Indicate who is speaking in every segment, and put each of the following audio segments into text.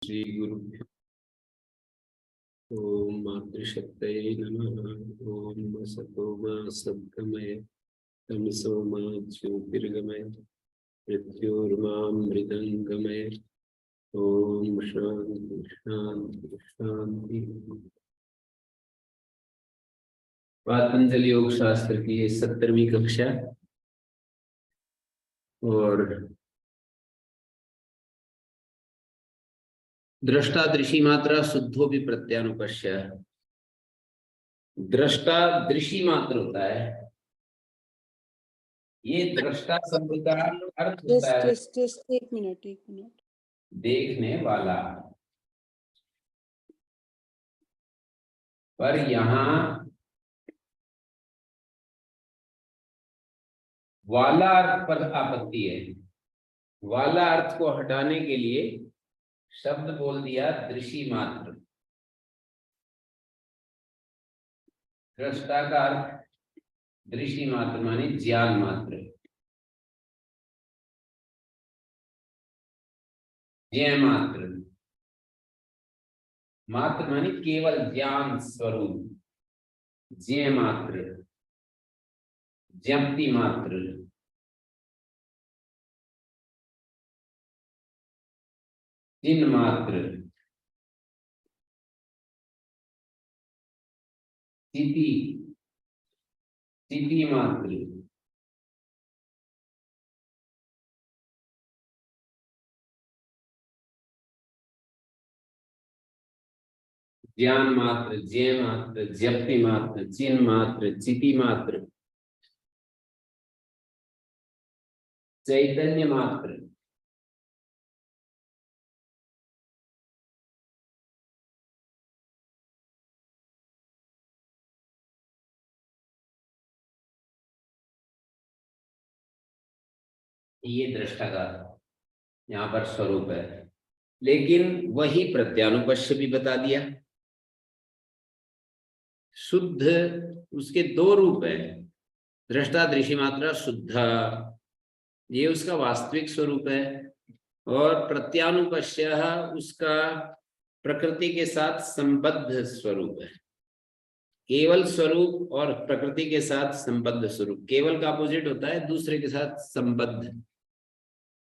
Speaker 1: श्री गुरुभ्यो ओम मातृशक्तये नमः। ओम सतो मा सद्गमय तमसो मा ज्योतिर्गमय मृत्योर्मामृतंगमय। ओम शांति शांति शांति। पातंजलि योग शास्त्र की 70वीं कक्षा और दृष्टा दृशी मात्रा शुद्धो भी प्रत्यानुपश्य। दृष्टा दृशी मात्र होता है। ये दृष्टा शब्द का अर्थ होता है
Speaker 2: एक मिनट
Speaker 1: देखने वाला। पर यहाँ वाला अर्थ पर आपत्ति है। वाला अर्थ को हटाने के लिए शब्द बोल दिया दृशी मात्र। दृष्टा का अर्थ दृशी मात्र माने ज्ञान मात्र, ज्ञ मात्र। मात्र माने केवल ज्ञान स्वरूप, ज्ञ मात्र, ज्ञप्ति मात्र, चिन्ह मात्र, स्थिति, स्थिति मात्र, ज्ञान मात्र, ज्ञ मात्र, ज्ञप्ति मात्र, चिन्ह मात्र, चिति मात्र, चैतन्य मात्र। ये दृष्टा का यहाँ पर स्वरूप है। लेकिन वही प्रत्यानुपश्य भी बता दिया। शुद्ध उसके दो रूप है, दृष्टा दृशी मात्रा शुद्ध, ये उसका वास्तविक स्वरूप है। और प्रत्यानुपश्य उसका प्रकृति के साथ संबद्ध स्वरूप है। केवल स्वरूप और प्रकृति के साथ संबद्ध स्वरूप। केवल का अपोजिट होता है दूसरे के साथ संबद्ध।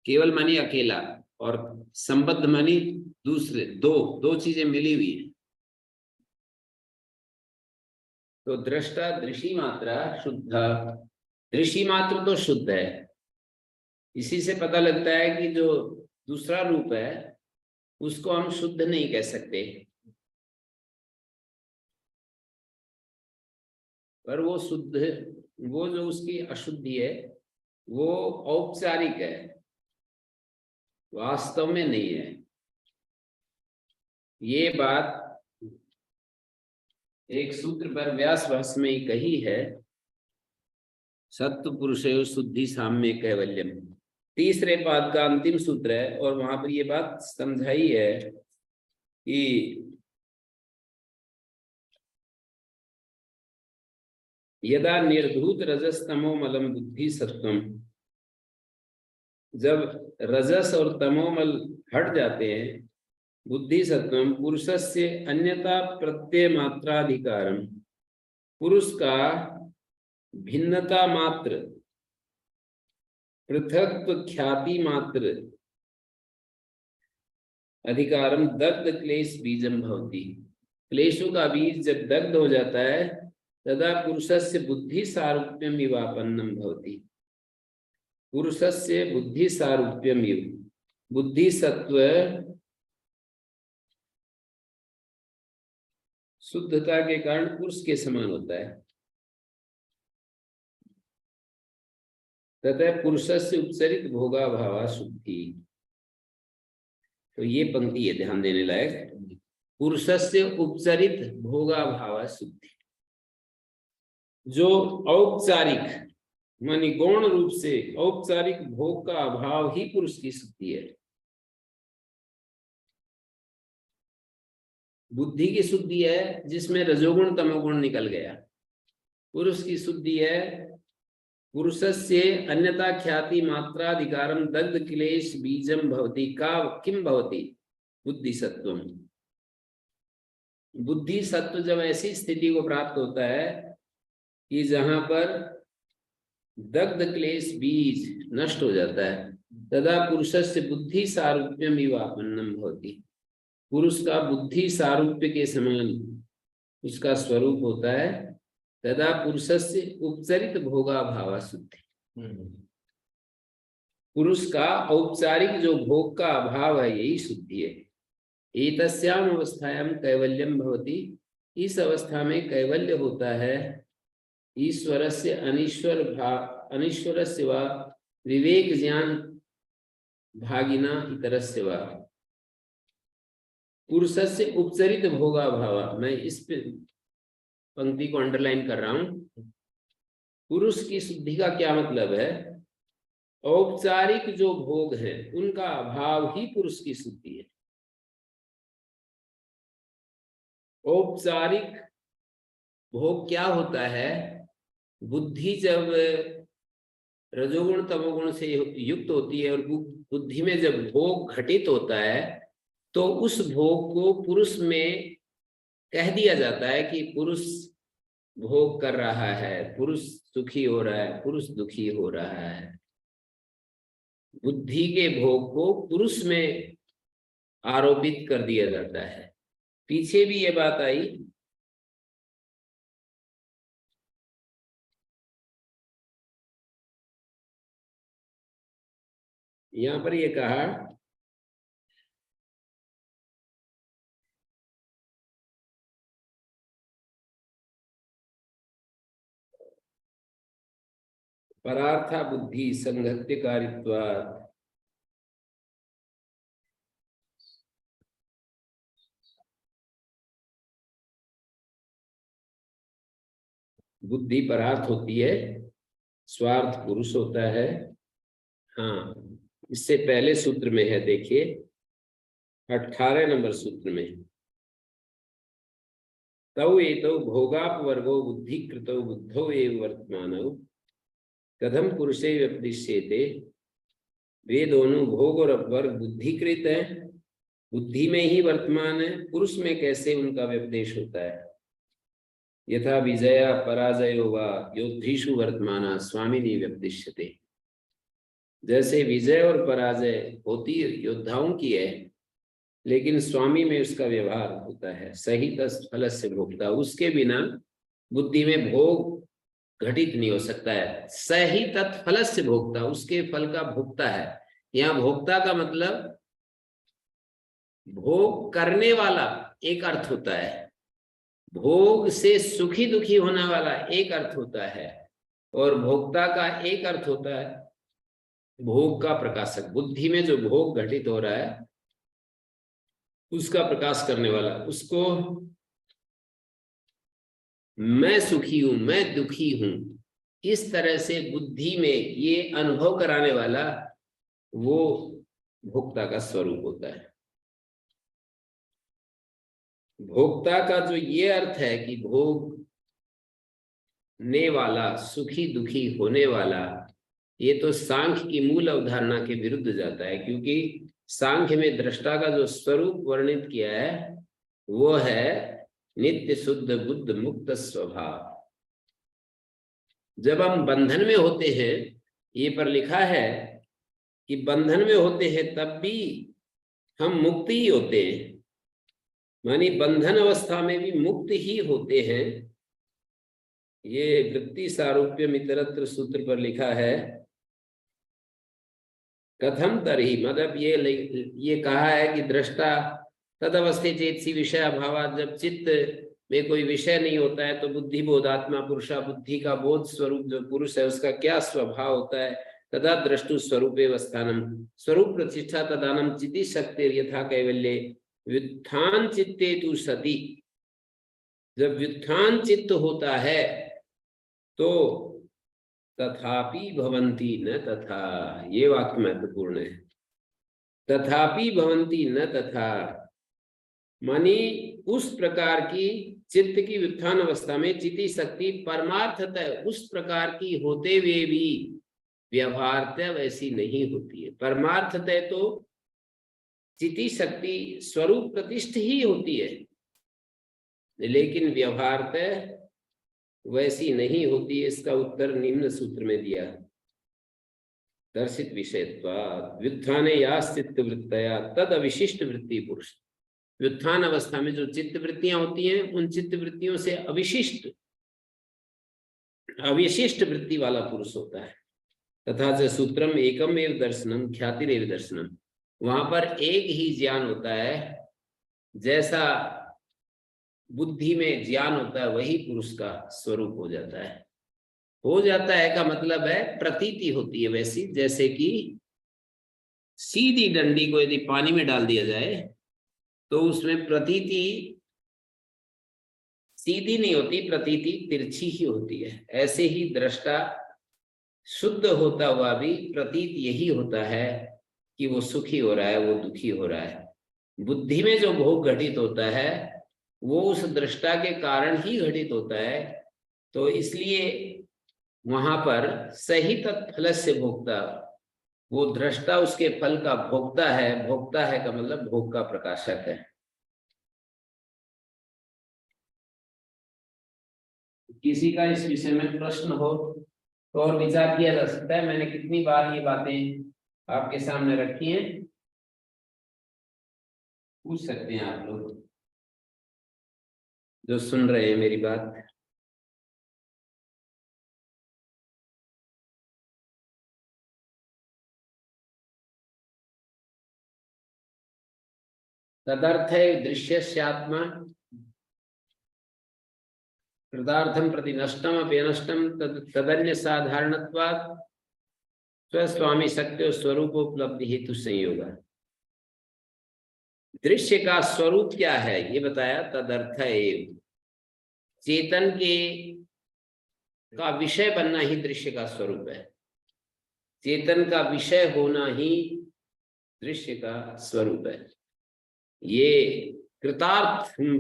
Speaker 1: केवल मानी अकेला और संबद्ध मानी दूसरे, दो चीजें मिली हुई है। तो दृष्टा दृशी मात्रा शुद्ध, दृशी मात्र तो शुद्ध है। इसी से पता लगता है कि जो दूसरा रूप है उसको हम शुद्ध नहीं कह सकते, पर वो शुद्ध, वो जो उसकी अशुद्धि है वो औपचारिक है, वास्तव में नहीं है। ये बात एक सूत्र पर व्यास भाष्य में ही कही है, सत्व पुरुषयो शुद्धि साम्य कैवल्यम। तीसरे पाद का अंतिम सूत्र है और वहां पर ये बात समझाई है कि यदा निर्धूत रजस तमोमलम बुद्धि सत्वम, जब रजस और तमोमल हट जाते हैं, बुद्धि सत्वम पुरुषस्य अन्यता प्रत्यय मात्राधिकारम, पुरुष का भिन्नता मात्र, पृथक्त्व ख्याति मात्र अधिकारम दग्ध क्लेश बीजम भवति। क्लेशों का बीज जब दग्ध हो जाता है तदा पुरुषस्य बुद्धि सारूप्यम इवापन्नम भवति। पुरुषस्य बुद्धि सारूप्यम इव, बुद्धि सत्व शुद्धता के कारण पुरुष के समान होता है। तथा पुरुषस्य उपचरित भोगा भावा शुद्धि। तो ये पंक्ति है ध्यान देने लायक, पुरुषस्य उपचरित भोगा भावा शुद्धि। जो औपचारिक मानी गौण रूप से औपचारिक भोग का अभाव ही पुरुष की शुद्धि है। बुद्धि की शुद्धि है जिसमें रजोगुण तमोगुण निकल गया। पुरुष की शुद्धि है पुरुषस्य अन्यता ख्याति मात्राधिकारम दग्ध क्लेश बीजम भवति का किम भवति, बुद्धि सत्वम। बुद्धि सत्व जब ऐसी स्थिति को प्राप्त होता है कि जहां पर दग्ध क्लेश बीज नष्ट हो जाता है, तदा पुरुषस्य बुद्धि सारूप्यम इवापन्नम भवति। पुरुष का बुद्धि सारूप्य के समान उसका स्वरूप होता है। तदा पुरुषस्य उपचरित भोगाभाव शुद्धि। पुरुष का औपचारिक जो भोग का अभाव है यही शुद्धि है। एतस्याम अवस्थायाम कैवल्यम भवति। इस अवस्था में कैवल्य होता है। ईश्वरस्य अनीश्वरस्य वा विवेक ज्ञान भागिना इतरस्य वा। पुरुषस्य उपचरित भोगाभाव। मैं इस पंक्ति को अंडरलाइन कर रहा हूं। पुरुष की शुद्धि का क्या मतलब है? औपचारिक जो भोग है उनका अभाव ही पुरुष की शुद्धि है। औपचारिक भोग क्या होता है? बुद्धि जब रजोगुण तमोगुण से युक्त होती है और बुद्धि में जब भोग घटित होता है तो उस भोग को पुरुष में कह दिया जाता है कि पुरुष भोग कर रहा है, पुरुष सुखी हो रहा है, पुरुष दुखी हो रहा है। बुद्धि के भोग को पुरुष में आरोपित कर दिया जाता है। पीछे भी ये बात आई। यहां पर ये कहा परार्था बुद्धि संगत्यकारित्वात्। बुद्धि परार्थ होती है, स्वार्थ पुरुष होता है। हाँ, इससे पहले सूत्र में है, देखिए 18 नंबर सूत्र में, तौ एतौ भोगापवर्गो बुद्धि कृतौ बुद्धौ एव वर्तमानौ कथम पुरुषे व्यपदिश्येते। वे दोनों भोग और अपवर्ग बुद्धिकृत है, बुद्धि में ही वर्तमान है, पुरुष में कैसे उनका व्यपदेश होता है। यथा विजया पराजयो वा योद्धीषु वर्तमाना स्वामिनी व्यपदिश्यते। जैसे विजय और पराजय होती योद्धाओं की है, लेकिन स्वामी में उसका व्यवहार होता है। सही फल से भोक्ता, उसके बिना बुद्धि में भोग घटित नहीं हो सकता है। सही तत्फल से भोक्ता, उसके फल का भोक्ता है। यहाँ भोक्ता का मतलब भोग करने वाला एक अर्थ होता है, भोग से सुखी दुखी होने वाला एक अर्थ होता है, और भोक्ता का एक अर्थ होता है भोग का प्रकाशक। बुद्धि में जो भोग घटित हो रहा है उसका प्रकाश करने वाला, उसको मैं सुखी हूं, मैं दुखी हूं, इस तरह से बुद्धि में ये अनुभव कराने वाला वो भोक्ता का स्वरूप होता है। भोक्ता का जो ये अर्थ है कि भोगने वाला, सुखी दुखी होने वाला, ये तो सांख्य की मूल अवधारणा के विरुद्ध जाता है, क्योंकि सांख्य में दृष्टा का जो स्वरूप वर्णित किया है वो है नित्य शुद्ध बुद्ध मुक्त स्वभाव। जब हम बंधन में होते हैं, ये पर लिखा है कि बंधन में होते हैं तब भी हम मुक्त ही होते हैं, मानी बंधन अवस्था में भी मुक्त ही होते हैं। ये वृत्ति सारूप्यम इतरत्र सूत्र पर लिखा है। कथम तरही, मतलब ये कहा है कि दृष्टा तद अवस्थे चेतसी विषय अभाव। जब चित्त में कोई विषय नहीं होता है तो बुद्धि बोधात्मा पुरुषा, बुद्धि का बोध स्वरूप जो पुरुष है उसका क्या स्वभाव होता है। तदा द्रष्टु स्वरूपे वस्थानम स्वरूप प्रतिष्ठा तदानम चिति शक्ति यथा कैवल्ये व्युत्थान चित्ते तु सति। जब व्युत्थान चित्त होता है तो तथापि भवन्ति न तथा, ये वाक्य महत्वपूर्ण है। तथापि भवन्ति न तथा, मानी उस प्रकार की चित्त की व्युत्थान अवस्था में चिति शक्ति परमार्थतः उस प्रकार की होते हुए भी व्यवहारतः वैसी नहीं होती है। परमार्थतः तो चिति शक्ति स्वरूप प्रतिष्ठ ही होती है, लेकिन व्यवहारतः वैसी नहीं होती है। इसका उत्तर निम्न सूत्र में दिया है। दर्शित विषयत्वात् व्युत्थाने या चित्त वृत्तया तद अविशिष्ट वृत्ति पुरुष। व्युत्थान अवस्था में जो चित्त वृत्तियां होती हैं, उन चित्त वृत्तियों से अविशिष्ट वृत्ति वाला पुरुष होता है। तथा च सूत्रम एकम एव दर्शनम ख्यातिरेव दर्शनम। वहां पर एक ही ज्ञान होता है, जैसा बुद्धि में ज्ञान होता है वही पुरुष का स्वरूप हो जाता है। हो जाता है का मतलब है प्रतीति होती है वैसी, जैसे कि सीधी डंडी को यदि पानी में डाल दिया जाए तो उसमें प्रतीति सीधी नहीं होती, प्रतीति तिरछी ही होती है। ऐसे ही दृष्टा शुद्ध होता हुआ भी प्रतीत यही होता है कि वो सुखी हो रहा है, वो दुखी हो रहा है। बुद्धि में जो भोग घटित होता है वो उस दृष्टा के कारण ही घटित होता है। तो इसलिए वहां पर सही तत्फल से भोक्ता, वो दृष्टा उसके फल का भोक्ता है। भोक्ता है का मतलब भोग का प्रकाशक है। किसी का इस विषय में प्रश्न हो तो और विचार किया जा सकता है। मैंने कितनी बार ये बातें आपके सामने रखी हैं, पूछ सकते हैं आप लोग जो सुन रहे हैं मेरी बात। तदर्थ है दृश्यस्यात्मा कृतार्थम प्रति नष्टम अनष्टम तदन्य साधारणत्वात् स्वस्वामी सत्य स्वरूप उपलब्धि हेतु संयोग। दृश्य का स्वरूप क्या है ये बताया। तदर्थ एव, चेतन के का विषय बनना ही दृश्य का स्वरूप है। चेतन का विषय होना ही दृश्य का स्वरूप है। ये कृतार्थम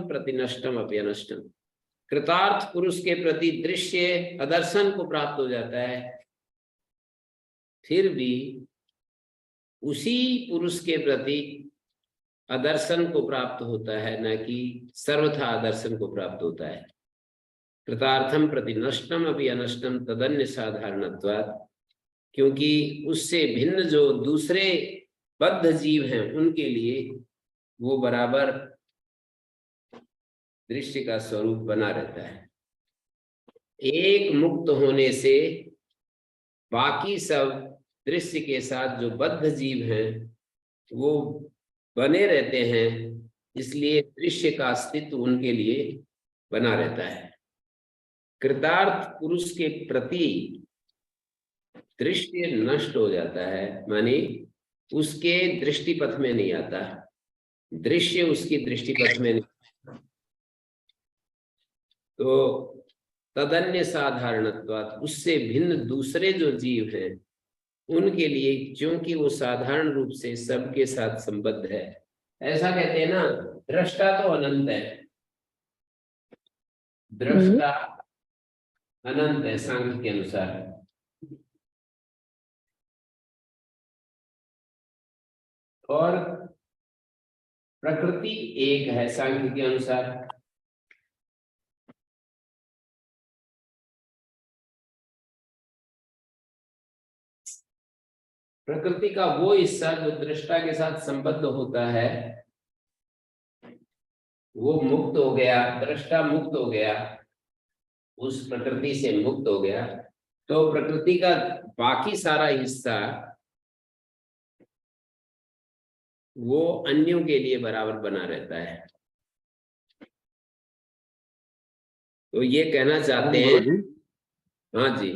Speaker 1: प्रति नष्टम अनष्टम, कृतार्थ पुरुष के प्रति दृश्य अदर्शन को प्राप्त हो जाता है, फिर भी उसी पुरुष के प्रति अदर्शन को प्राप्त होता है, न कि सर्वथा अदर्शन को प्राप्त होता है। कृतार्थम प्रति नष्टम अनष्टम तदन्य साधारणत्वात्, क्योंकि उससे भिन्न जो दूसरे बद्ध जीव हैं उनके लिए वो बराबर दृश्य का स्वरूप बना रहता है। एक मुक्त होने से बाकी सब दृश्य के साथ जो बद्ध जीव हैं वो बने रहते हैं, इसलिए दृश्य का अस्तित्व उनके लिए बना रहता है। कृतार्थ पुरुष के प्रति दृश्य नष्ट हो जाता है, माने उसके दृष्टिपथ में नहीं आता, दृश्य उसकी दृष्टिपथ में नहीं। तो तदन्य साधारणत्वात्, उससे भिन्न दूसरे जो जीव हैं उनके लिए, क्योंकि वो साधारण रूप से सबके साथ संबद्ध है। ऐसा कहते हैं ना, दृष्टा तो अनंत है, दृष्टा अनंत है सांख्य के अनुसार, और प्रकृति एक है सांख्य के अनुसार। प्रकृति का वो हिस्सा जो दृष्टा के साथ संबद्ध होता है वो मुक्त हो गया, दृष्टा मुक्त हो गया, उस प्रकृति से मुक्त हो गया, तो प्रकृति का बाकी सारा हिस्सा वो अन्यों के लिए बराबर बना रहता है। तो ये कहना चाहते हैं। हाँ जी,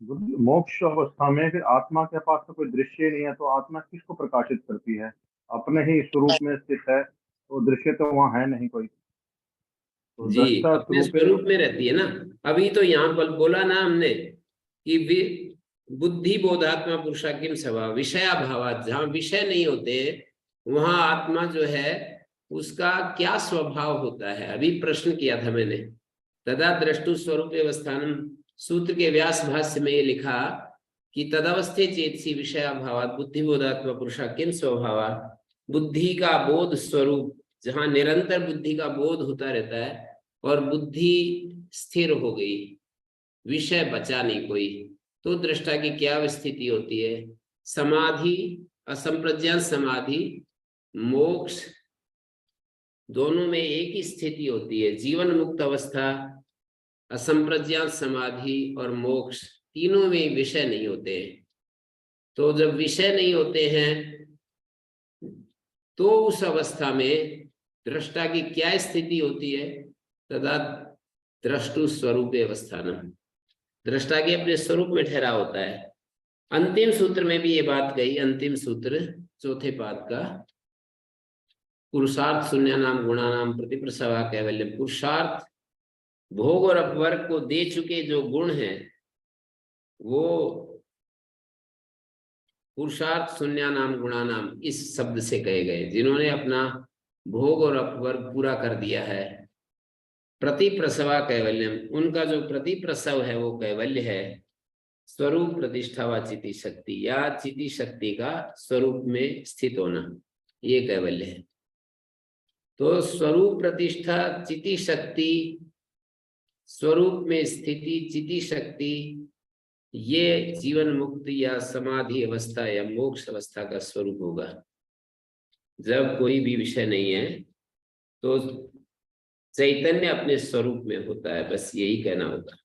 Speaker 2: मोक्ष अवस्था में फिर आत्मा के पास तो कोई दृश्य नहीं है, तो आत्मा किसको प्रकाशित करती है? अपने ही स्वरूप में स्थित है, तो दृश्य तो वहां है नहीं कोई, तो
Speaker 1: जी अपने स्वरूप में रहती है ना। अभी तो यहाँ पर बोला ना हमने कि बुद्धि बोधात्मा पुरुषा किम स्वभाव विषया भावात्, जहाँ विषय नहीं होते वहां आत्मा जो है उसका क्या स्वभाव होता है। अभी प्रश्न किया था मैंने, तदा दृष्टु स्वरूप अवस्थानम, सूत्र के व्यास भाष्य में ये लिखा कि तदवस्थे चेतसी विषयाभावात् बुद्धिबोधात्म पुरुषा किम स्वभावा, बुद्धि का बोध स्वरूप जहाँ निरंतर बुद्धि का बोध होता रहता है और बुद्धि स्थिर हो गई, विषय बचा नहीं कोई, तो दृष्टा की क्या स्थिति होती है? समाधि, असंप्रज्ञात समाधि, मोक्ष दोनों में एक ही स्थिति होती है। जीवन मुक्त अवस्था, असंप्रज्ञात समाधि और मोक्ष, तीनों में विषय नहीं होते हैं। तो जब विषय नहीं होते हैं तो उस अवस्था में दृष्टा की क्या स्थिति होती है? तदा द्रष्टु स्वरूप अवस्थान, दृष्टा के अपने स्वरूप में ठहरा होता है। अंतिम सूत्र में भी ये बात कही, अंतिम सूत्र चौथे पाद का, पुरुषार्थ शून्य नाम गुणा नाम प्रतिप्रसवा कैवल्य। पुरुषार्थ भोग और अपवर्ग को दे चुके जो गुण हैं वो पुरुषार्थ शून्य नाम गुणा नाम इस शब्द से कहे गए, जिन्होंने अपना भोग और अपवर्ग पूरा कर दिया है। प्रतिप्रसवा कैवल्यम, उनका जो प्रतिप्रसव है वो कैवल्य है। स्वरूप प्रतिष्ठा व चिति शक्ति, या चिति शक्ति का स्वरूप में स्थित होना, ये कैवल्य है। तो स्वरूप प्रतिष्ठा, चिति शक्ति, स्वरूप में स्थिति, चिति शक्ति, ये जीवन मुक्ति या समाधि अवस्था या मोक्ष अवस्था का स्वरूप होगा। जब कोई भी विषय नहीं है तो चैतन्य अपने स्वरूप में होता है, बस यही कहना होगा।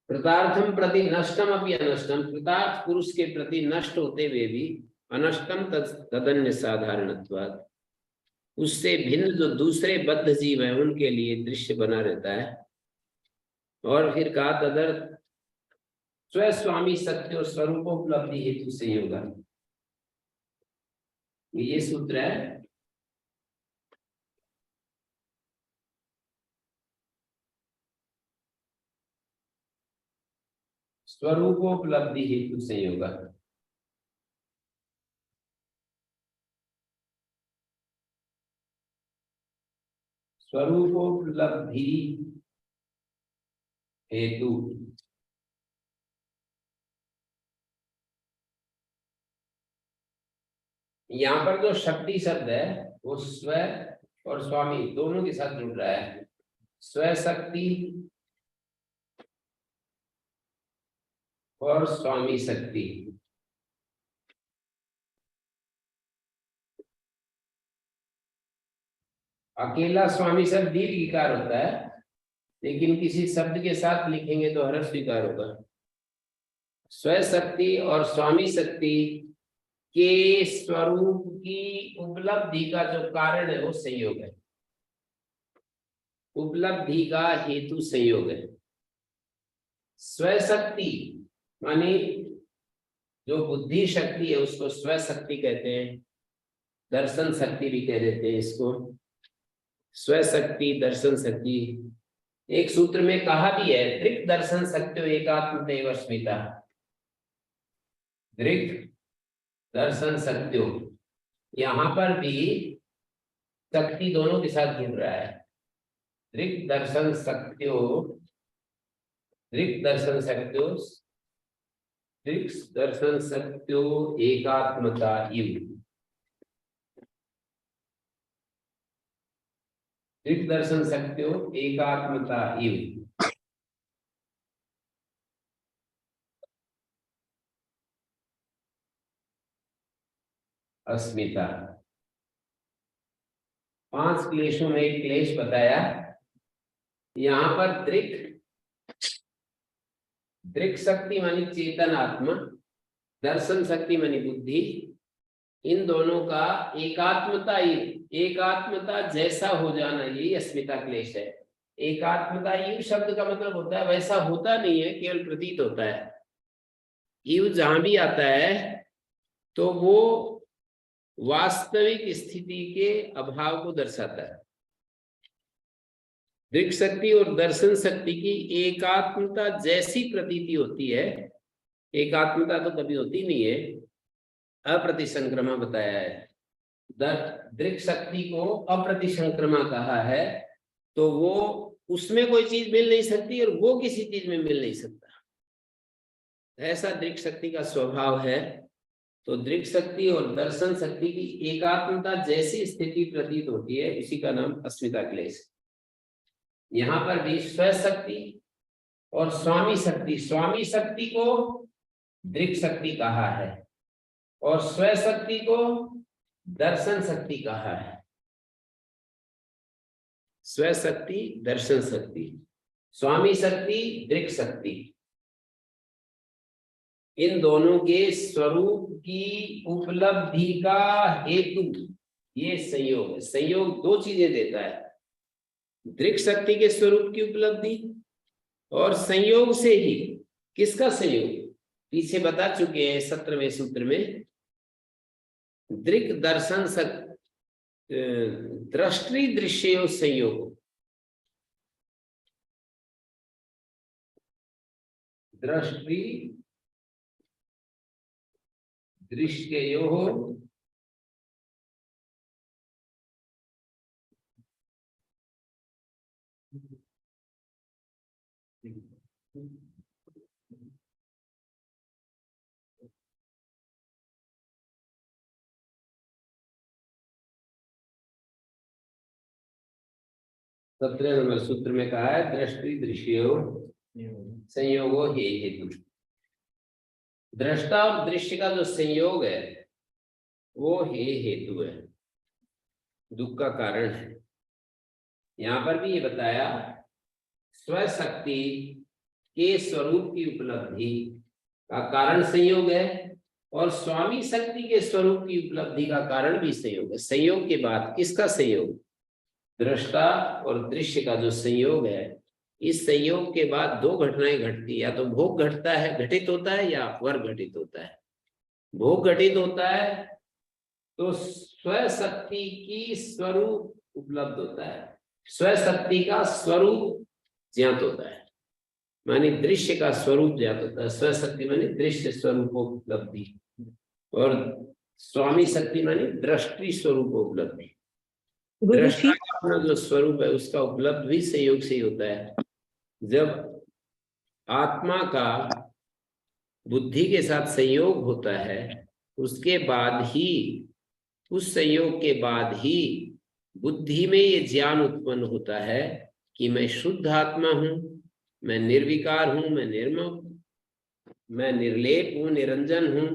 Speaker 1: कृतार्थम प्रति नष्टम अपि अनष्टम, कृतार्थ पुरुष के प्रति नष्ट होते हुए भी अनष्टम तदन्य साधारणत्वात्, उससे भिन्न जो दूसरे बद्ध जीव हैं उनके लिए दृश्य बना रहता है। और फिर कहा तदर्थ स्वस्वामी सत्य और स्वरूपोपलब्धि हेतु संयोगा, ये सूत्र है। स्वरूपोपलब्धि हेतु संयोगा, स्वरूपोपलब्धि हेतु, यहाँ पर जो शक्ति शब्द है वो स्व और स्वामी दोनों के साथ जुड़ रहा है। स्व शक्ति और स्वामी शक्ति। अकेला स्वामी शब्द दीर्घ इकार होता है, लेकिन किसी शब्द के साथ लिखेंगे तो हर्ष विकार होगा। स्व शक्ति और स्वामी शक्ति के स्वरूप की उपलब्धि का जो कारण है वो संयोग है, उपलब्धि का हेतु संयोग है। स्वशक्ति मानी जो बुद्धि शक्ति है उसको स्वशक्ति कहते हैं, दर्शन शक्ति भी कह देते हैं इसको। स्वशक्ति, दर्शन शक्ति, एक सूत्र में कहा भी है दृक् दर्शन शक्ति एकात्म स्मिता, दृक् दर्शन शक्ति, यहाँ पर भी शक्ति दोनों के साथ जुड़ रहा है। दृक् दर्शन शक्ति, दृक् दर्शन शक्ति, दृक् दर्शन शक्ति एकात्मता इव, दृक् दर्शन शक्ति एकात्मता इव। अस्मिता, 5 क्लेशों में एक क्लेश बताया। यहाँ पर दृक् शक्ति मानी चेतन आत्मा, दर्शन शक्ति मानी बुद्धि, इन दोनों का एकात्मता जैसा हो जाना, यही अस्मिता क्लेश है। एकात्मता इव शब्द का मतलब होता है वैसा होता नहीं है, केवल प्रतीत होता है। इव जहां भी आता है तो वो वास्तविक स्थिति के अभाव को दर्शाता है। दृक् शक्ति और दर्शन शक्ति की एकात्मता जैसी प्रतीति होती है, एकात्मता तो कभी होती नहीं है, अप्रतिसंक्रमा बताया है। दृक् शक्ति को अप्रतिसंक्रमा कहा है, तो वो उसमें कोई चीज मिल नहीं सकती और वो किसी चीज में मिल नहीं सकता, ऐसा दृक् शक्ति का स्वभाव है। तो दृक् शक्ति और दर्शन शक्ति की एकात्मता जैसी स्थिति प्रतीत होती है, इसी का नाम अस्मिता क्लेश। यहाँ पर भी स्वशक्ति और स्वामी शक्ति, स्वामी शक्ति को दृक् शक्ति कहा है और स्वशक्ति को दर्शन शक्ति कहा है। स्वशक्ति दर्शन शक्ति, स्वामी शक्ति दृक् शक्ति, इन दोनों के स्वरूप की उपलब्धि का हेतु ये संयोग है। संयोग दो चीजें देता है, दृक् शक्ति के स्वरूप की उपलब्धि और संयोग से ही, किसका संयोग, पीछे बता चुके हैं 17वें सूत्र में, दृक् दर्शन दृष्टि दृश्यो संयोग, दृष्टि दृश्यो सत्रह नंबर सूत्र में कहा है दृष्टि दृश्यो संयोगो हे हेतु। दृष्टा और दृश्य का जो संयोग है वो हे हेतु है, दुख का कारण है। यहाँ पर भी ये बताया स्वशक्ति के स्वरूप की उपलब्धि का कारण संयोग है और स्वामी शक्ति के स्वरूप की उपलब्धि का कारण भी संयोग है। संयोग के बाद किसका संयोग, दृष्टा और दृश्य का जो संयोग है, इस संयोग के बाद दो घटनाएं घटती है, या तो भोग घटता है, घटित होता है, या अपवर्ग घटित होता है। भोग घटित होता है तो स्वशक्ति की स्वरूप उपलब्ध होता है, स्वशक्ति का स्वरूप ज्ञात होता है, मानी दृश्य का स्वरूप ज्ञात होता है। स्वशक्ति मानी दृश्य स्वरूप उपलब्धि और स्वामी शक्ति मानी दृष्टि स्वरूप उपलब्धि। दृष्टा का अपना जो स्वरूप है उसका उपलब्ध भी संयोग से ही होता है। जब आत्मा का बुद्धि के साथ संयोग होता है, उसके बाद ही, उस संयोग के बाद ही बुद्धि में ये ज्ञान उत्पन्न होता है कि मैं शुद्ध आत्मा हूं, मैं निर्विकार हूं, मैं निर्मम, मैं निर्लेप हूं, निरंजन हूं,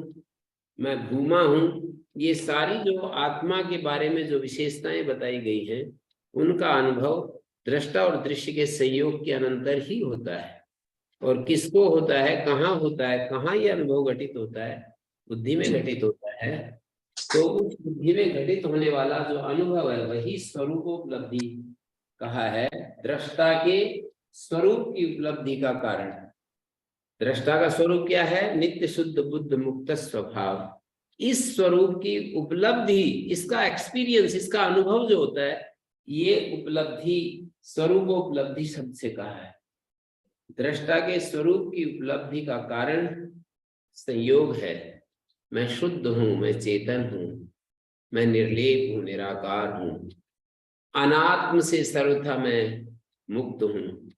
Speaker 1: मैं भूमा हूं। ये सारी जो आत्मा के बारे में जो विशेषताएं बताई गई हैं, उनका अनुभव दृष्टा और दृश्य के संयोग के अनंतर ही होता है। और किसको होता है, कहाँ होता है, कहाँ ये अनुभव घटित होता है, बुद्धि में घटित होता है। तो उस बुद्धि में घटित होने वाला जो अनुभव है वही स्वरूपोपलब्धि कहा है, दृष्टा के स्वरूप की उपलब्धि का कारण। दृष्टा का स्वरूप क्या है, नित्य शुद्ध बुद्ध मुक्त स्वभाव। इस स्वरूप की उपलब्धि, इसका एक्सपीरियंस, इसका अनुभव जो होता है, ये उपलब्धि स्वरूपोपलब्धि शब्द से कहा है। दृष्टा के स्वरूप की उपलब्धि का कारण संयोग है। मैं शुद्ध हूं, मैं चेतन हूं, मैं निर्लेप हूं, निराकार हूं, अनात्म से सर्वथा मैं मुक्त हूं।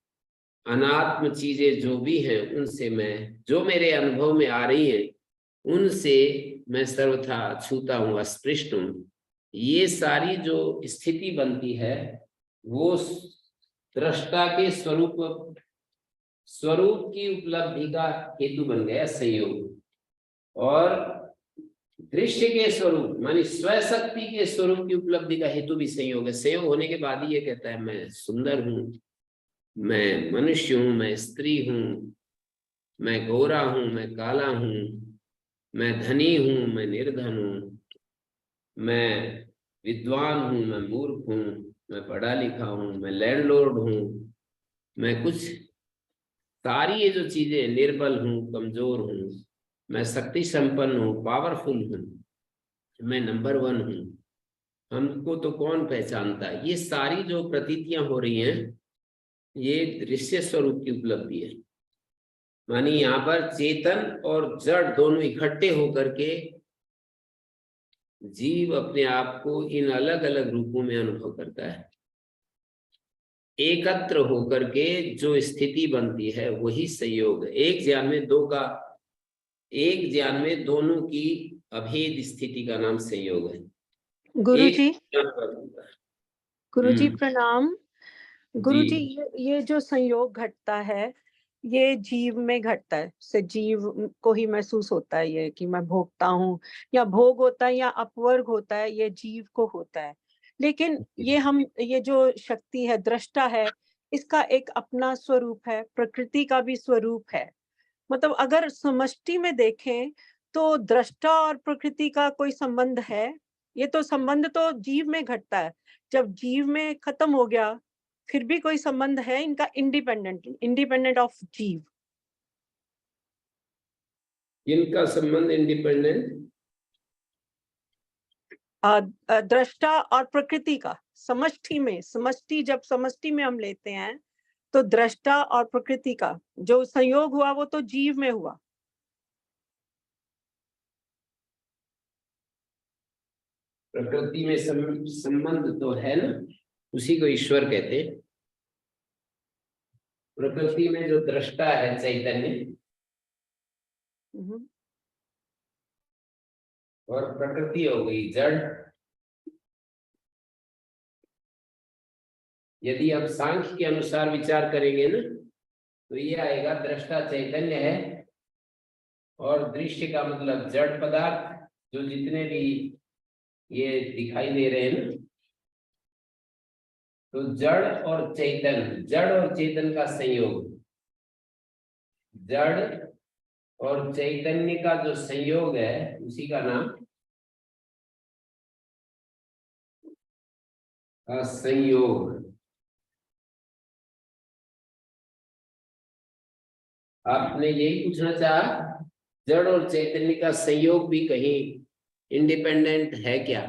Speaker 1: अनात्म चीजें जो भी हैं उनसे मैं, जो मेरे अनुभव में आ रही हैं उनसे मैं सर्वथा छूता हूं, अस्पृष्ट हूं। ये सारी जो स्थिति बनती है वो दृष्टा के स्वरूप की उपलब्धि का हेतु बन गया संयोग। और दृश्य के स्वरूप मानी स्वशक्ति के स्वरूप की उपलब्धि का हेतु भी संयोग है। संयोग होने के बाद ही ये कहता है मैं सुंदर हूं, मैं मनुष्य हूं, मैं स्त्री हूं, मैं गोरा हूं, मैं काला हूं, मैं धनी हूं, मैं निर्धन हूं, मैं विद्वान हूं, मैं मूर्ख हूं, मैं पढ़ा लिखा हूं, मैं लैंडलॉर्ड हूं, मैं कुछ सारी ये जो चीजें, निर्बल हूं, कमजोर हूं, मैं शक्ति संपन्न हूं, पावरफुल हूं, मैं नंबर 1 हूं, हमको तो कौन पहचानता है। ये सारी जो प्रतीतियां हो रही हैं ये दृश्य स्वरूप की उपलब्धि है। मानी यहाँ पर चेतन और जड़ दोनों इकट्ठे होकर के जीव अपने आप को इन अलग अलग रूपों में अनुभव करता है। एकत्र होकर के जो स्थिति बनती है वही संयोग है। एक ज्ञान में दोनों की अभेद स्थिति का नाम संयोग है।
Speaker 3: गुरुजी, गुरुजी
Speaker 1: हम्म।
Speaker 3: प्रणाम।
Speaker 1: जी।
Speaker 3: गुरुजी, ये जो संयोग घटता है ये जीव में घटता है, से जीव को ही महसूस होता है ये कि मैं भोगता हूँ, या भोग होता है या अपवर्ग होता है, ये जीव को होता है। लेकिन ये जो शक्ति है, दृष्टा है, इसका एक अपना स्वरूप है, प्रकृति का भी स्वरूप है। मतलब अगर समष्टि में देखें तो दृष्टा और प्रकृति का कोई संबंध है? ये तो संबंध तो जीव में घटता है। जब जीव में खत्म हो गया फिर भी कोई संबंध है इनका, इंडिपेंडेंट ऑफ जीव?
Speaker 1: इनका संबंध इंडिपेंडेंट?
Speaker 3: दृष्टा और प्रकृति का समष्टि जब समष्टि में हम लेते हैं तो दृष्टा और प्रकृति का जो संयोग हुआ वो तो जीव में हुआ।
Speaker 1: प्रकृति में संबंध तो है ना, उसी को ईश्वर कहते हैं। प्रकृति में जो दृष्टा है चैतन्य, और प्रकृति हो गई जड़। यदि हम सांख्य के अनुसार विचार करेंगे ना तो ये आएगा, दृष्टा चैतन्य है और दृश्य का मतलब जड़ पदार्थ, जो जितने भी ये दिखाई दे रहे हैं ना, तो जड़ और चेतन का संयोग, जड़ और चैतन्य का जो संयोग है उसी का नाम संयोग। आपने यही पूछना चाहा, जड़ और चैतन्य का संयोग भी कहीं इंडिपेंडेंट है क्या?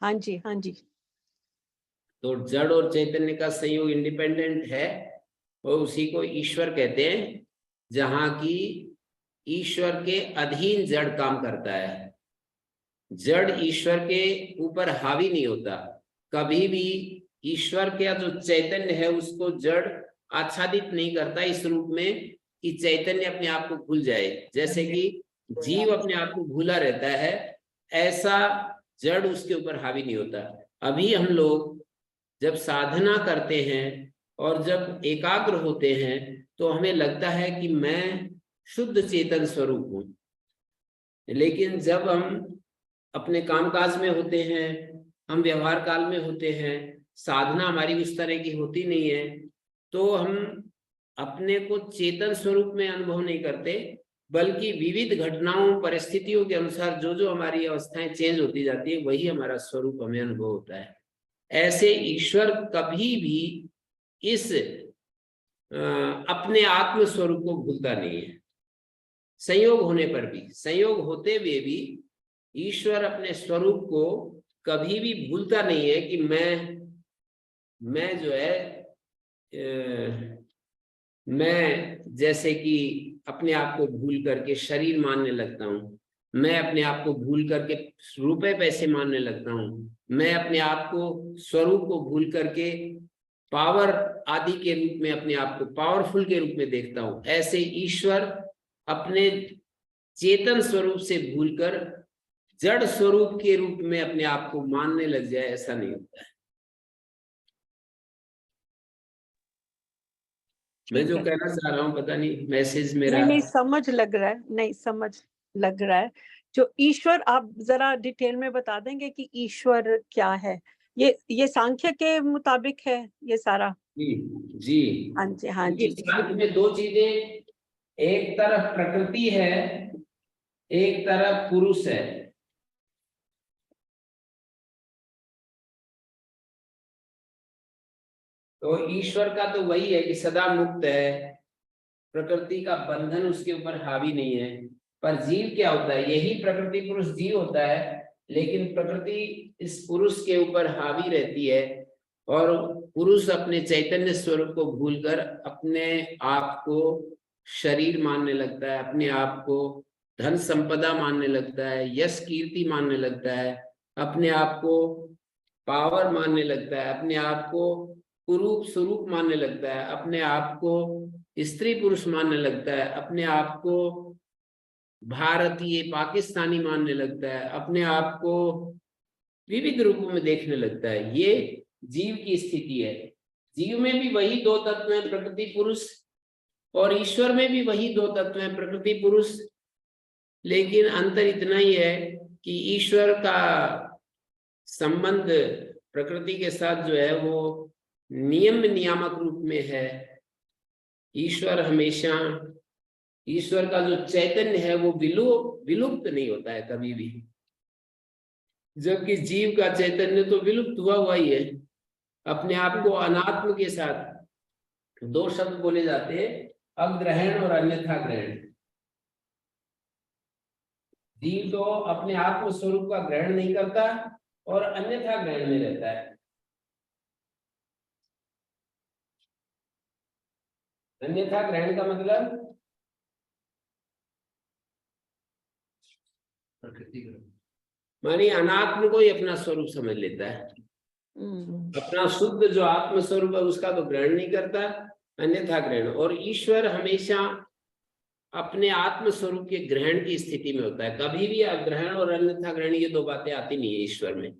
Speaker 3: हाँ जी, हाँ जी।
Speaker 1: तो जड़ और चैतन्य का संयोग इंडिपेंडेंट है और उसी को ईश्वर कहते हैं, जहां की ईश्वर के अधीन जड़ काम करता है। जड़ ईश्वर के ऊपर हावी नहीं होता। कभी भी ईश्वर का जो चैतन्य है उसको जड़ आच्छादित नहीं करता इस रूप में कि चैतन्य अपने आप को भूल जाए। जैसे कि जीव अपने आप को भूला रहता है, ऐसा जड़ उसके ऊपर हावी नहीं होता। अभी हम लोग जब साधना करते हैं और जब एकाग्र होते हैं तो हमें लगता है कि मैं शुद्ध चेतन स्वरूप हूं, लेकिन जब हम अपने कामकाज में होते हैं, हम व्यवहार काल में होते हैं, साधना हमारी उस तरह की होती नहीं है, तो हम अपने को चेतन स्वरूप में अनुभव नहीं करते, बल्कि विविध घटनाओं परिस्थितियों के अनुसार जो जो हमारी अवस्थाएं चेंज होती जाती है वही हमारा स्वरूप हमें अनुभव होता है। ऐसे ईश्वर कभी भी इस अपने आत्म स्वरूप को भूलता नहीं है। संयोग होने पर भी, संयोग होते हुए भी ईश्वर अपने स्वरूप को कभी भी भूलता नहीं है कि मैं जो है मैं जैसे कि अपने आप को भूल करके शरीर मानने लगता हूँ, मैं अपने आप को भूल करके रुपए पैसे मानने लगता हूँ, मैं अपने आप को स्वरूप को भूल करके पावर आदि के रूप में अपने आप को पावरफुल के रूप में देखता हूँ। ऐसे ईश्वर अपने चेतन स्वरूप से भूलकर जड़ स्वरूप के रूप में अपने आप को मानने लग जाए, ऐसा नहीं होता है। मैं जो कहना चाह रहा हूँ, पता नहीं मैसेज मेरा
Speaker 3: नहीं समझ लग रहा है, नहीं समझ लग रहा है। जो ईश्वर, आप जरा डिटेल में बता देंगे कि ईश्वर क्या है? ये सांख्य के मुताबिक है ये सारा?
Speaker 1: जी
Speaker 3: हाँ जी, हाँ जी।
Speaker 1: सांख्य में दो चीजें, एक तरफ प्रकृति है, एक तरफ पुरुष है। तो ईश्वर का तो वही है कि सदा मुक्त है, प्रकृति का बंधन उसके ऊपर हावी नहीं है। पर जीव क्या होता है? यही प्रकृति पुरुष जीव होता है, लेकिन प्रकृति इस पुरुष के ऊपर हावी रहती है और पुरुष अपने चैतन्य स्वरूप को भूलकर अपने आप को शरीर मानने लगता है, अपने आप को धन संपदा मानने लगता है, यश कीर्ति मानने लगता है, अपने आप को पावर मानने लगता है, अपने आप को कुरूप स्वरूप मानने लगता है, अपने आप को स्त्री पुरुष मानने लगता है, अपने आप को भारतीय पाकिस्तानी मानने लगता है, अपने आप को विविध रूपों में देखने लगता है। ये जीव की स्थिति है। जीव में भी वही दो तत्व हैं, प्रकृति पुरुष, और ईश्वर में भी वही दो तत्व हैं, प्रकृति पुरुष। लेकिन अंतर इतना ही है कि ईश्वर का संबंध प्रकृति के साथ जो है वो नियम नियामक रूप में है। ईश्वर हमेशा, ईश्वर का जो चैतन्य है वो विलुप्त नहीं होता है कभी भी, जबकि जीव का चैतन्य तो विलुप्त हुआ ही है। अपने आप को अनात्म के साथ दो शब्द बोले जाते हैं, अग्रहण और अन्यथा ग्रहण। जीव तो अपने आत्म स्वरूप का ग्रहण नहीं करता और अन्यथा ग्रहण में रहता है। अन्यथा ग्रहण का मतलब प्रकृति ग्रहण, मानी अनात्म को ही अपना स्वरूप समझ लेता है। अपना शुद्ध जो आत्म स्वरूप है उसका तो ग्रहण नहीं करता, अन्यथा ग्रहण। और ईश्वर हमेशा अपने आत्म स्वरूप के ग्रहण की स्थिति में होता है। कभी भी ग्रहण और अन्यथा ग्रहण ये दो बातें आती नहीं है ईश्वर में।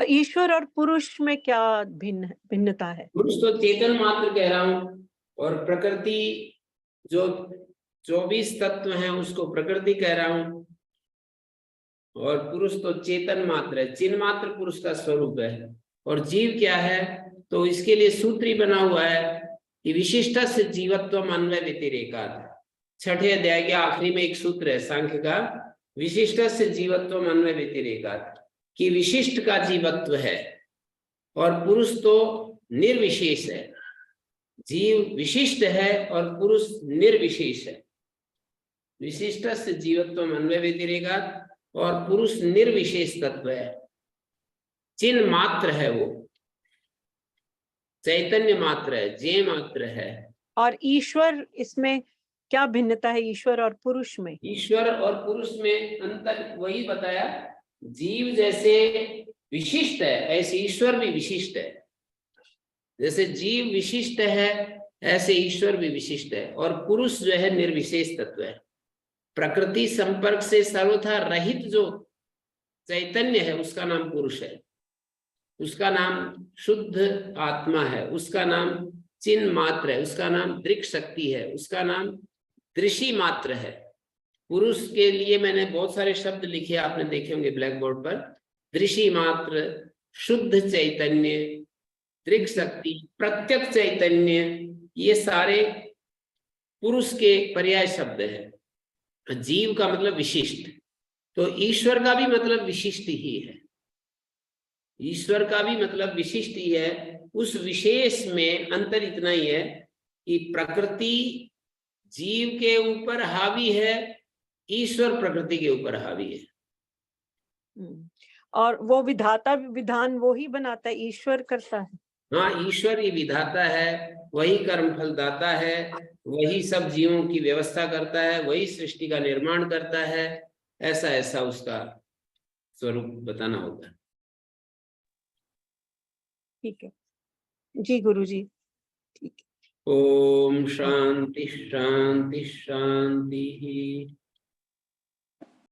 Speaker 3: ईश्वर और पुरुष में क्या भिन्नता है?
Speaker 1: पुरुष तो चेतन मात्र कह रहा हूं, और प्रकृति जो 24 तत्व हैं उसको प्रकृति कह रहा हूं, और पुरुष तो चेतन मात्र है, चिन्ह मात्र पुरुष का स्वरूप है। और जीव क्या है? तो इसके लिए सूत्र ही बना हुआ है कि विशिष्ट से जीवत्व अन्वय व्यतिरेकात्। छठे अध्याय के आखिरी में एक सूत्र है सांख्य का, विशिष्ट से जीवत्व अन्वय व्यतिरेकात्, कि विशिष्ट का जीवत्व है और पुरुष तो निर्विशेष है। जीव विशिष्ट है और पुरुष निर्विशेष है। विशिष्ट से जीवत्व अन्वय व्यतिरेकात्, और पुरुष निर्विशेष तत्व है, चिन्ह मात्र है, वो चैतन्य मात्र है, जे मात्र है। और
Speaker 3: ईश्वर, इसमें क्या भिन्नता है ईश्वर और पुरुष में?
Speaker 1: ईश्वर और पुरुष में अंतर वही बताया, जीव जैसे विशिष्ट है ऐसे ईश्वर भी विशिष्ट है। जैसे जीव विशिष्ट है ऐसे ईश्वर भी विशिष्ट है। और पुरुष जो है निर्विशेष तत्व है, प्रकृति संपर्क से सर्वथा रहित जो चैतन्य है उसका नाम पुरुष है, उसका नाम शुद्ध आत्मा है, उसका नाम चिन्ह मात्र है, उसका नाम दृक् शक्ति है, उसका नाम दृषि मात्र है। पुरुष के लिए मैंने बहुत सारे शब्द लिखे, आपने देखे होंगे ब्लैक बोर्ड पर। दृषि मात्र, शुद्ध चैतन्य, दृक् शक्ति, प्रत्यक्ष चैतन्य, ये सारे पुरुष के पर्याय शब्द हैं। जीव का मतलब विशिष्ट, तो ईश्वर का भी मतलब विशिष्ट ही है। ईश्वर का भी मतलब विशिष्ट ही है। उस विशेष में अंतर इतना ही है कि प्रकृति जीव के ऊपर हावी है, ईश्वर प्रकृति के ऊपर हावी है।
Speaker 3: और वो विधाता विधान वो ही बनाता है, ईश्वर करता है।
Speaker 1: हाँ, ईश्वर ही विधाता है, वही कर्म फल दाता है, वही सब जीवों की व्यवस्था करता है, वही सृष्टि का निर्माण करता है। ऐसा ऐसा उसका स्वरूप बताना होगा।
Speaker 3: ठीक है जी गुरुजी, ठीक है।
Speaker 1: ओम शांति शांति शांति।